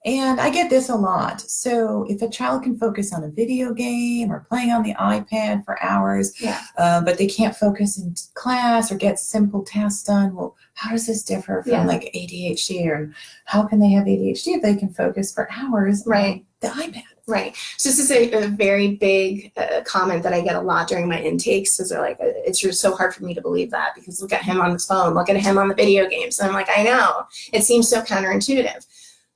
And I get this a lot. So if a child can focus on a video game or playing on the iPad for hours, Yeah. But they can't focus in class or get simple tasks done, well, how does this differ from like ADHD? Or how can they have ADHD if they can focus for hours on the iPad? Right. So this is a very big comment that I get a lot during my intakes, because they're like, it's just so hard for me to believe that, because look at him on his phone, look at him on the video games. And I'm like, I know, it seems so counterintuitive.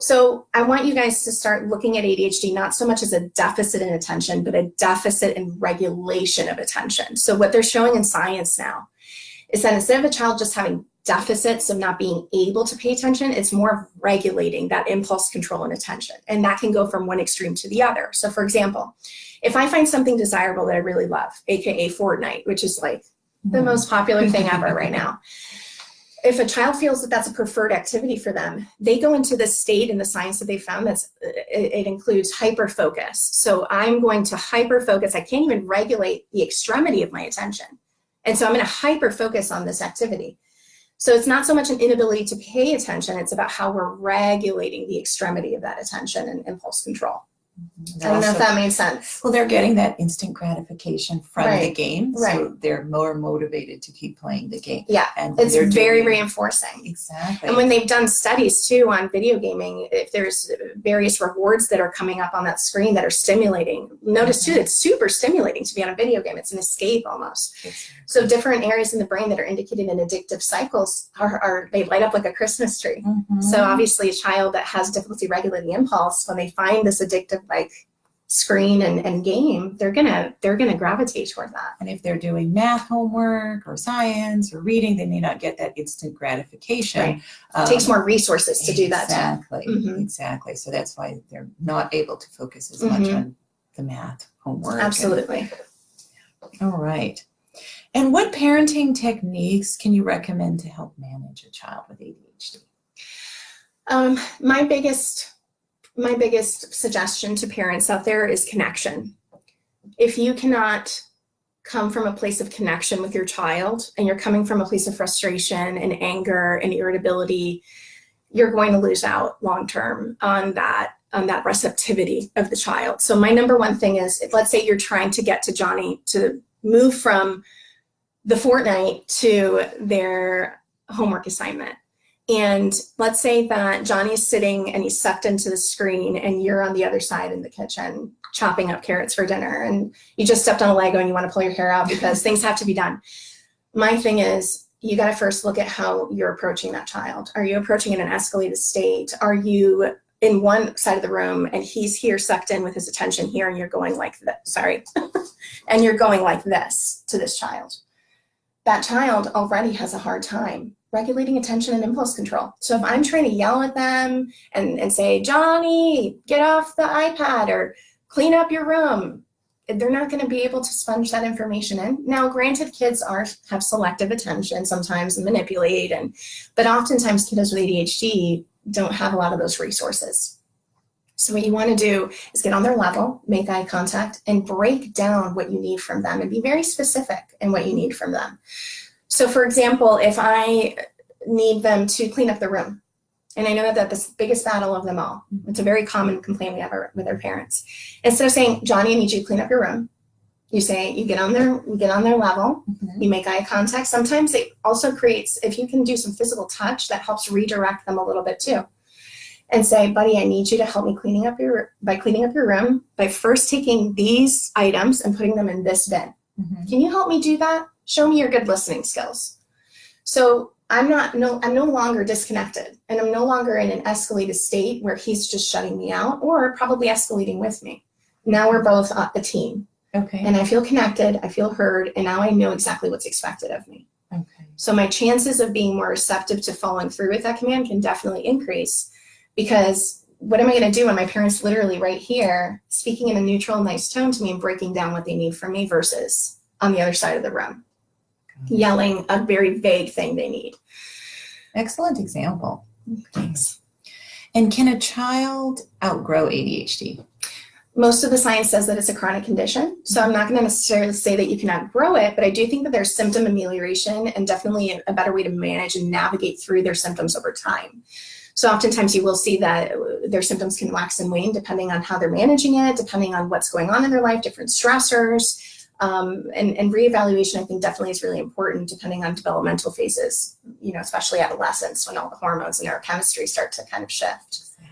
So I want you guys to start looking at ADHD not so much as a deficit in attention, but a deficit in regulation of attention. So what they're showing in science now is that instead of a child just having deficits of not being able to pay attention, it's more of regulating that impulse control and attention. And that can go from one extreme to the other. So for example, if I find something desirable that I really love, AKA Fortnite, which is like the most popular thing ever right now. If a child feels that that's a preferred activity for them, they go into this state in the science that they found it includes hyper focus. So I'm going to hyper focus. I can't even regulate the extremity of my attention. And so I'm going to hyper focus on this activity. So it's not so much an inability to pay attention, it's about how we're regulating the extremity of that attention and impulse control. I don't know if that made sense. Well, they're getting that instant gratification from the game, so they're more motivated to keep playing the game. Yeah, and it's very reinforcing. Exactly. And when they've done studies too on video gaming, if there's various rewards that are coming up on that screen that are stimulating, notice too, it's super stimulating to be on a video game. It's an escape almost. So different areas in the brain that are indicated in addictive cycles they light up like a Christmas tree. So obviously a child that has difficulty regulating impulse, when they find this addictive like screen and game, they're gonna gravitate toward that. And if they're doing math homework or science or reading, they may not get that instant gratification. It takes more resources to do that too. Exactly. So that's why they're not able to focus as much on the math homework. Absolutely. All right. And what parenting techniques can you recommend to help manage a child with ADHD? My biggest suggestion to parents out there is connection. If you cannot come from a place of connection with your child and you're coming from a place of frustration and anger and irritability, you're going to lose out long-term on that receptivity of the child. So my number one thing is, let's say you're trying to get to Johnny to move from the Fortnite to their homework assignment. And let's say that Johnny's sitting and he's sucked into the screen and you're on the other side in the kitchen chopping up carrots for dinner, and you just stepped on a Lego and you want to pull your hair out because things have to be done. My thing is, you got to first look at how you're approaching that child. Are you approaching in an escalated state? Are you in one side of the room and he's here sucked in with his attention here and you're going like this, and you're going like this to this child? That child already has a hard time regulating attention and impulse control. So if I'm trying to yell at them and say, Johnny, get off the iPad or clean up your room, they're not going to be able to sponge that information in. Now, granted, kids have selective attention sometimes and manipulate, but oftentimes kiddos with ADHD don't have a lot of those resources. So what you want to do is get on their level, make eye contact, and break down what you need from them and be very specific in what you need from them. So for example, if I need them to clean up the room, and I know that that's the biggest battle of them all. It's a very common complaint we have with our parents. Instead of saying, Johnny, I need you to clean up your room, you get on their level, you make eye contact. Sometimes it also creates, if you can do some physical touch, that helps redirect them a little bit too. And say, buddy, I need you to help me cleaning up your room by first taking these items and putting them in this bin. Can you help me do that? Show me your good listening skills. So I'm no longer disconnected, and I'm no longer in an escalated state where he's just shutting me out or probably escalating with me. Now we're both a team. Okay. And I feel connected, I feel heard, and now I know exactly what's expected of me. Okay. So my chances of being more receptive to following through with that command can definitely increase, because what am I going to do when my parents literally right here speaking in a neutral, nice tone to me and breaking down what they need from me versus on the other side of the room, yelling a very vague thing they need. Excellent example. Thanks. And can a child outgrow ADHD? Most of the science says that it's a chronic condition, so I'm not going to necessarily say that you can outgrow it, but I do think that there's symptom amelioration and definitely a better way to manage and navigate through their symptoms over time. So oftentimes you will see that their symptoms can wax and wane depending on how they're managing it, depending on what's going on in their life, different stressors. And reevaluation, I think, definitely is really important depending on developmental phases, especially adolescence when all the hormones and neurochemistry start to kind of shift.